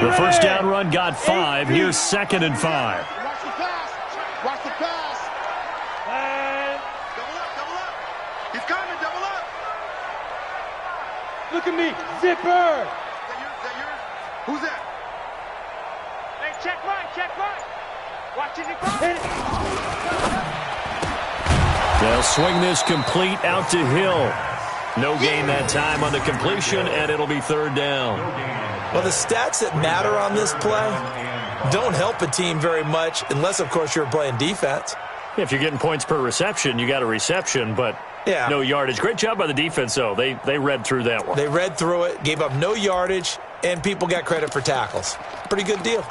The first down run got 5. Here's second and 5. Watch the pass. Watch the pass. Double up, double up. He's coming, double up. Look at me, zipper. Is that yours? Who's that? Hey, check right. Watching it go. They'll swing this complete out to Hill. No gain that time on the completion, and it'll be third down. Well, the stats that matter on this play don't help a team very much unless, of course, you're playing defense. If you're getting points per reception, you got a reception, but no yardage. Great job by the defense, though. They read through that one. They read through it, gave up no yardage, and people got credit for tackles. Pretty good deal.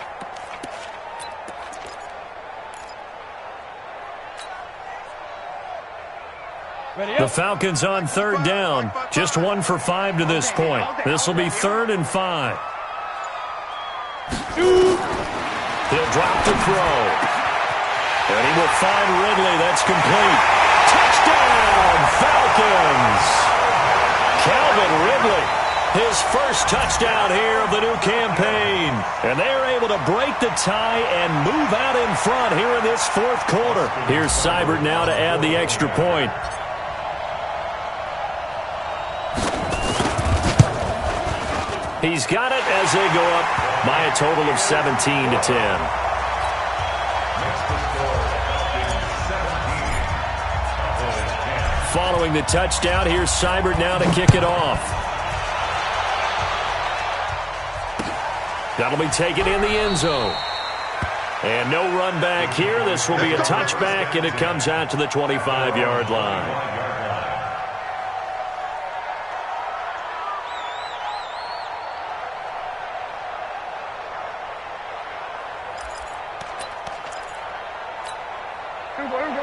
The Falcons on third down. Just 1 for 5 to this point. This will be 3rd and 5. He'll drop to throw. And he will find Ridley. That's complete. Touchdown, Falcons! Calvin Ridley, his first touchdown here of the new campaign. And they're able to break the tie and move out in front here in this 4th quarter. Here's Seibert now to add the extra point. He's got it as they go up by a total of 17-10. Following the touchdown, here's Seibert now to kick it off. That'll be taken in the end zone. And no run back here. This will be a touchback, and it comes out to the 25-yard line.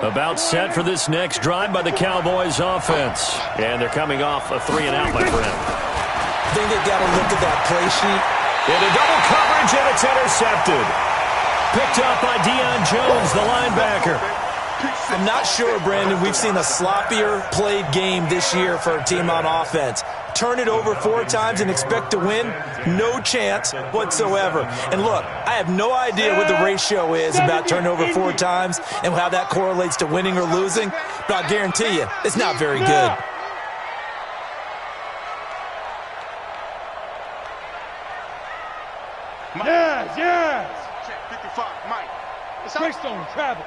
About set for this next drive by the Cowboys offense. And they're coming off a 3-and-out, my friend. I think they've got to look at that play sheet. Into double coverage, and it's intercepted. Picked up by Deion Jones, the linebacker. I'm not sure, Brandon, we've seen a sloppier played game this year for a team on offense. Turn it over 4 times and expect to win? No chance whatsoever. And look, I have no idea what the ratio is about turning over 4 times and how that correlates to winning or losing, but I'll guarantee you, it's not very good. Yes. Check 55, Mike. Greystone, travel.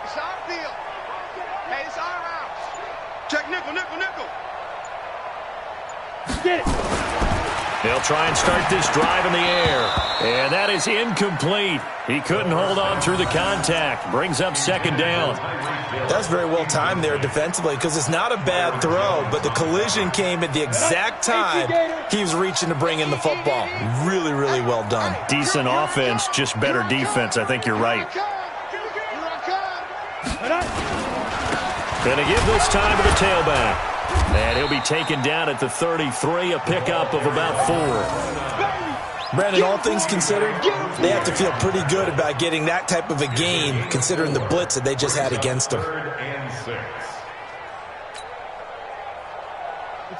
It's our field. Hey, it's our house. Check nickel. Get it. They'll try and start this drive in the air. And that is incomplete. He couldn't hold on through the contact. Brings up second down. That's very well timed there defensively because it's not a bad throw, but the collision came at the exact time he was reaching to bring in the football. Really, really well done. Decent offense, just better defense. I think you're right. Gonna give this time to the tailback. And he'll be taken down at the 33, a pickup of about 4. Brandon, all things considered, they have to feel pretty good about getting that type of a gain considering the blitz that they just had against them.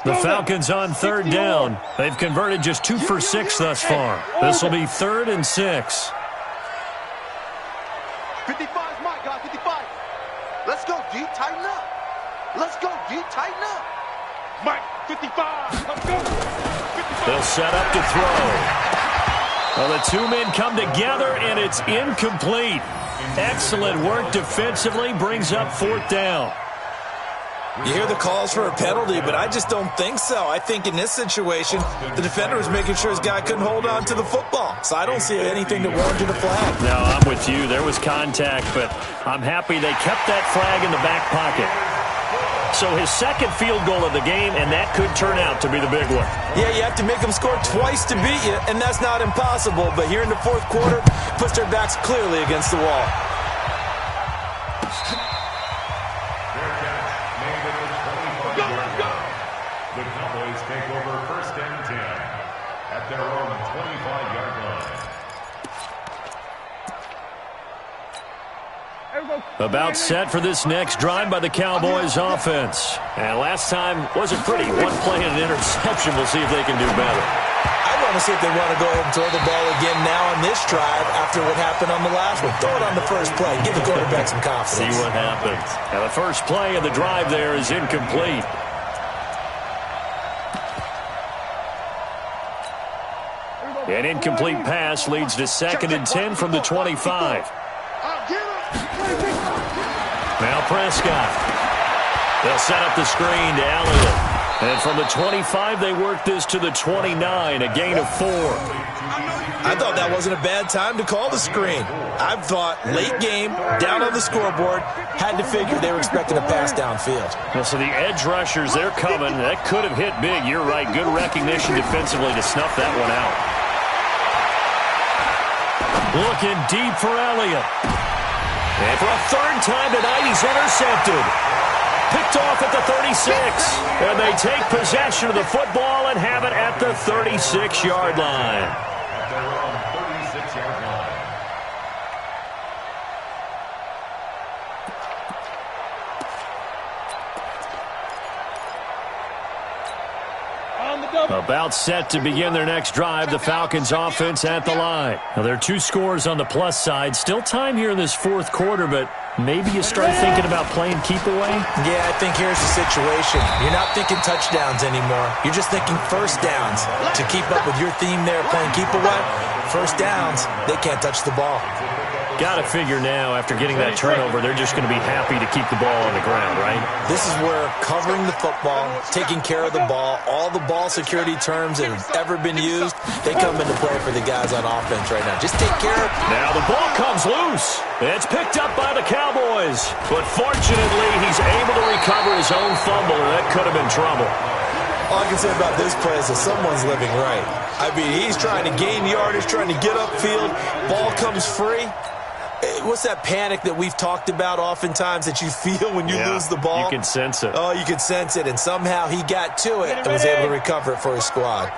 The Falcons on third down. They've converted just 2 for 6 thus far. This will be 3rd and 6. 55 is Mike, guys, 55. Let's go, D, tighten up. Let's go, D, tighten up. Mike, 55. Let's go. 55. They'll set up to throw. Well, the 2 men come together, and it's incomplete. Excellent work defensively. Brings up 4th down. You hear the calls for a penalty, but I just don't think so. I think in this situation, the defender was making sure his guy couldn't hold on to the football. So I don't see anything that warranted a flag. No, I'm with you. There was contact, but I'm happy they kept that flag in the back pocket. So his second field goal of the game, and that could turn out to be the big one. Yeah, you have to make them score twice to beat you, and that's not impossible. But here in the 4th quarter, puts their backs clearly against the wall. The Cowboys take over 1st and 10 at their own 25-yard line. About set for this next drive by the Cowboys offense. And last time wasn't pretty. One play and an interception. We'll see if they can do better. I want to see if they want to go ahead and throw the ball again now on this drive after what happened on the last one. Throw it on the first play. Give the quarterback some confidence. See what happens. Now the first play of the drive there is incomplete. An incomplete pass leads to 2nd and 10 from the 25. Now Prescott. They'll set up the screen to Elliott. And from the 25, they work this to the 29, a gain of 4. I thought that wasn't a bad time to call the screen. I thought late game, down on the scoreboard, had to figure they were expecting a pass downfield. Well, so the edge rushers, they're coming. That could have hit big. You're right. Good recognition defensively to snuff that one out. Looking deep for Elliott. And for a 3rd time tonight, he's intercepted. Picked off at the 36. And they take possession of the football and have it at the 36-yard line. About set to begin their next drive, the Falcons offense at the line. Now, there are 2 scores on the plus side. Still time here in this 4th quarter, but maybe you start thinking about playing keep away? Yeah, I think here's the situation. You're not thinking touchdowns anymore. You're just thinking first downs. To keep up with your theme there, playing keep away, first downs, they can't touch the ball. Got to figure now, after getting that turnover, they're just going to be happy to keep the ball on the ground, right? This is where covering the football, taking care of the ball, all the ball security terms that have ever been used, they come into play for the guys on offense right now. Just take care of it. Now the ball comes loose. It's picked up by the Cowboys. But fortunately, he's able to recover his own fumble, and that could have been trouble. All I can say about this play is that someone's living right. I mean, he's trying to gain yardage, trying to get upfield. Ball comes free. What's that panic that we've talked about oftentimes that you feel when you lose the ball? You can sense it. Oh, you can sense it, and somehow he got to it and was able to recover it for his squad.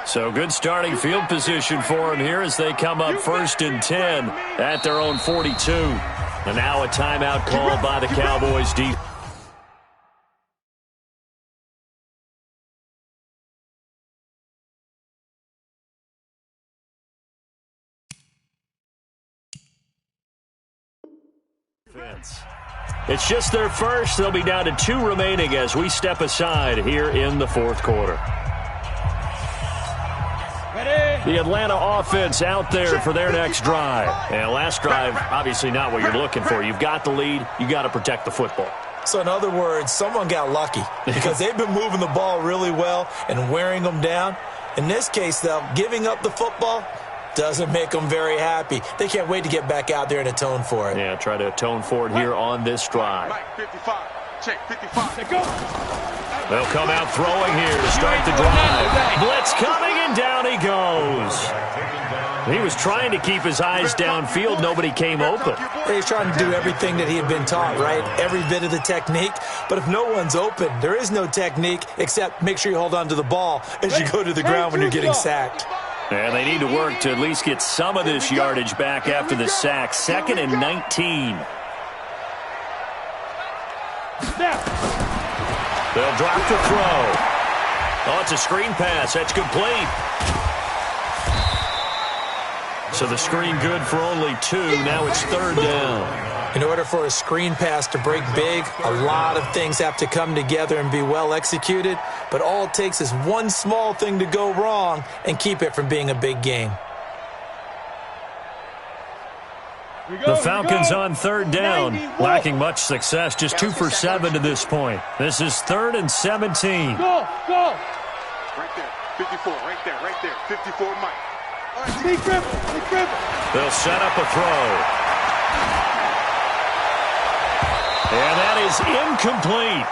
So good starting field position for him here as they come up 1st and 10 at their own 42. And now a timeout called by the Cowboys defense. It's just their first. They'll be down to 2 remaining as we step aside here in the 4th quarter. The Atlanta offense out there for their next drive. And last drive, obviously not what you're looking for. You've got the lead. You got to protect the football. So in other words, someone got lucky because they've been moving the ball really well and wearing them down. In this case, though, giving up the football doesn't make them very happy. They can't wait to get back out there and atone for it. Yeah, try to atone for it here on this drive. Mike, 55. Check, 55. Check, go. They'll come out throwing here to start the drive. Blitz coming, and down he goes. He was trying to keep his eyes downfield. Nobody came open. He's trying to do everything that he had been taught, right? Every bit of the technique. But if no one's open, there is no technique except make sure you hold on to the ball as you go to the ground when you're getting sacked. And they need to work to at least get some of this yardage back after the sack. 2nd and 19. They'll drop to throw. Oh, it's a screen pass. That's complete. So the screen good for only 2. Now it's 3rd down. In order for a screen pass to break big, a lot of things have to come together and be well executed. But all it takes is one small thing to go wrong and keep it from being a big game. The Falcons on 3rd down, lacking much success, just 2 for 7 to this point. This is 3rd and 17. Go! Right there, 54, right there, 54, Mike. Big dribble, big dribble. They'll set up a throw. And that is incomplete.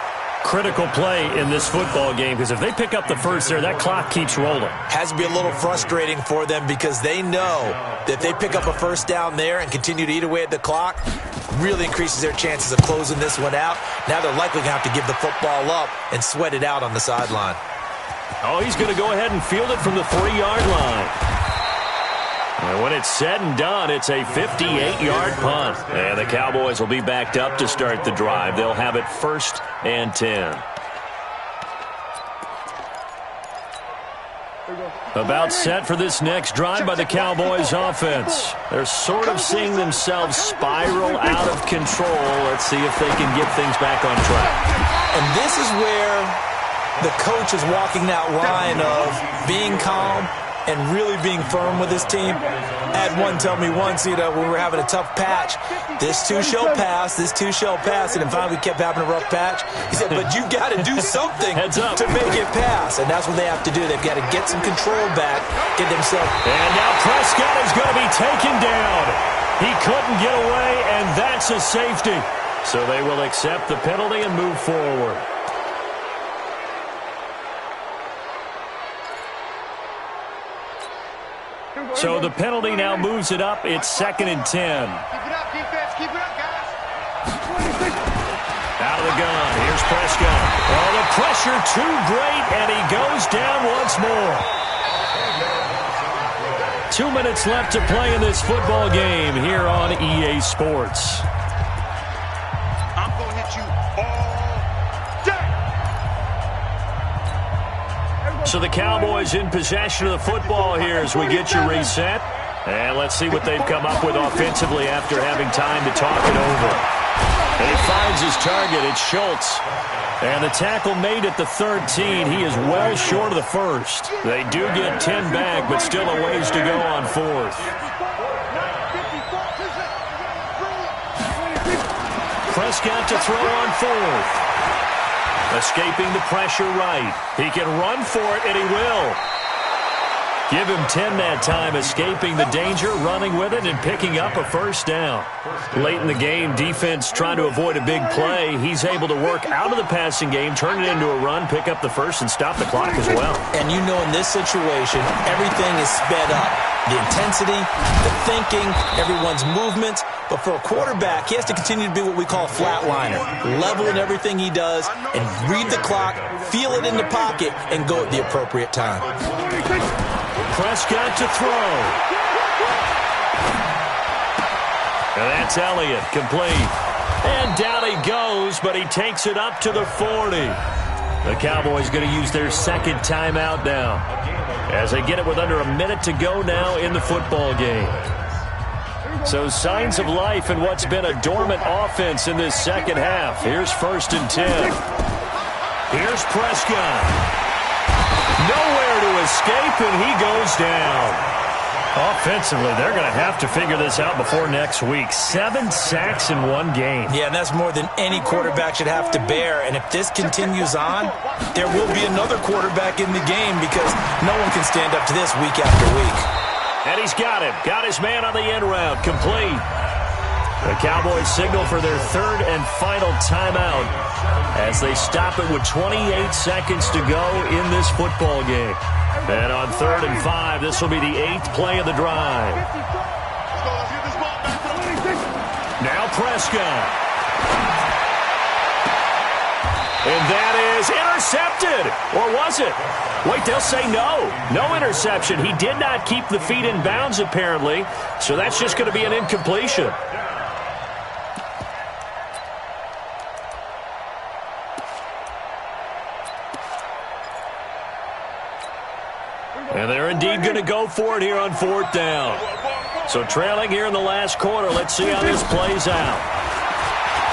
Critical play in this football game because if they pick up the first there, that clock keeps rolling. Has to be a little frustrating for them because they know that if they pick up a first down there and continue to eat away at the clock, really increases their chances of closing this one out. Now they're likely going to have to give the football up and sweat it out on the sideline. Oh, he's going to go ahead and field it from the 3-yard line. And when it's said and done, it's a 58-yard punt. And the Cowboys will be backed up to start the drive. They'll have it 1st and 10. About set for this next drive by the Cowboys offense. They're sort of seeing themselves spiral out of control. Let's see if they can get things back on track. And this is where the coach is walking that line of being calm and really being firm with his team. I had one tell me once, when we were having a tough patch, this too shall pass, this too shall pass, and finally we kept having a rough patch. He said, but you've got to do something to make it pass, and that's what they have to do. They've got to get some control back, get themselves. And now Prescott is going to be taken down. He couldn't get away, and that's a safety. So they will accept the penalty and move forward. So the penalty now moves it up. It's 2nd and 10. Keep it up, defense. Keep it up, guys. Out of the gun. Here's Prescott. Oh, the pressure too great, and he goes down once more. 2 minutes left to play in this football game here on EA Sports. I'm going to hit you all day. So the Cowboys in possession of the football here as we get you reset. And let's see what they've come up with offensively after having time to talk it over. And he finds his target. It's Schultz. And the tackle made at the 13. He is well short of the first. They do get 10 back, but still a ways to go on 4th. Prescott to throw on 4th. Escaping the pressure right. He can run for it, and he will. Give him 10 that time, escaping the danger, running with it, and picking up a 1st down. Late in the game, defense trying to avoid a big play. He's able to work out of the passing game, turn it into a run, pick up the 1st, and stop the clock as well. And you know in this situation, everything is sped up. The intensity, the thinking, everyone's movement. But for a quarterback, he has to continue to be what we call a flatliner. Level in everything he does and read the clock, feel it in the pocket, and go at the appropriate time. Prescott to throw. And that's Elliott, complete. And down he goes, but he takes it up to the 40. The Cowboys going to use their 2nd timeout now, as they get it with under a minute to go now in the football game. So signs of life in what's been a dormant offense in this 2nd half. Here's 1st and 10. Here's Prescott. Nowhere to escape, and he goes down. Offensively, they're going to have to figure this out before next week. 7 sacks in one game. Yeah, and that's more than any quarterback should have to bear. And if this continues on, there will be another quarterback in the game because no one can stand up to this week after week. And he's got him. Got his man on the end route. Complete. The Cowboys signal for their 3rd and final timeout as they stop it with 28 seconds to go in this football game. And on 3rd and 5, this will be the 8th play of the drive. Now Prescott. And that is intercepted. Or was it? Wait, they'll say no. No interception. He did not keep the feet in bounds, apparently. So that's just going to be an incompletion. And they're indeed going to go for it here on 4th down. So trailing here in the last quarter. Let's see how this plays out.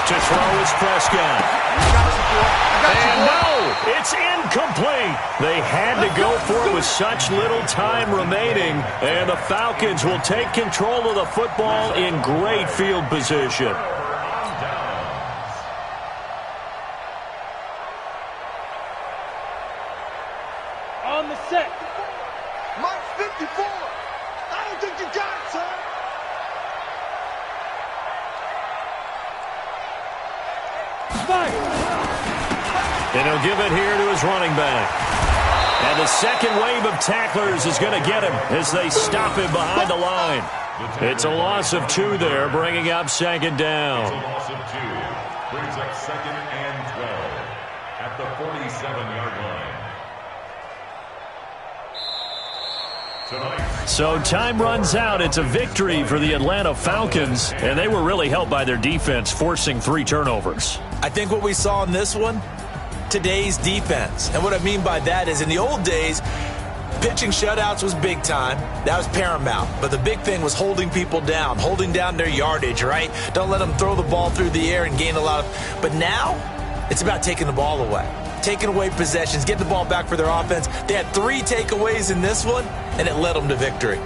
To throw is Prescott. And no, it's incomplete. They had to go for it with such little time remaining. And the Falcons will take control of the football in great field position. On the set. Mike 54. I don't think you got it, sir. Fire. And he'll give it here to his running back. And the second wave of tacklers is going to get him as they stop him behind the line. It's a loss of 2 there, bringing up 2nd down. It's a loss of 2. Brings up 2nd and 12 at the 47-yard line. So time runs out. It's a victory for the Atlanta Falcons, and they were really helped by their defense, forcing 3 turnovers. I think what we saw in this one, today's defense. And what I mean by that is in the old days, pitching shutouts was big time. That was paramount. But the big thing was holding people down, holding down their yardage, right? Don't let them throw the ball through the air and gain a lot of. But now, it's about taking the ball away. Taking away possessions, getting the ball back for their offense. They had 3 takeaways in this one, and it led them to victory.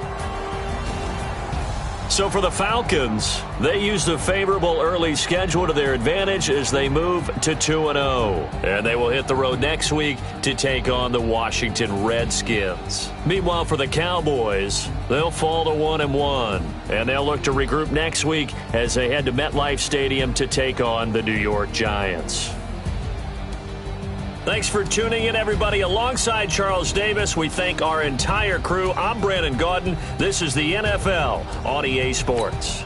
So for the Falcons, they used a favorable early schedule to their advantage as they move to 2-0. And they will hit the road next week to take on the Washington Redskins. Meanwhile, for the Cowboys, they'll fall to 1-1. And they'll look to regroup next week as they head to MetLife Stadium to take on the New York Giants. Thanks for tuning in, everybody. Alongside Charles Davis, we thank our entire crew. I'm Brandon Gaudin. This is the NFL on EA Sports.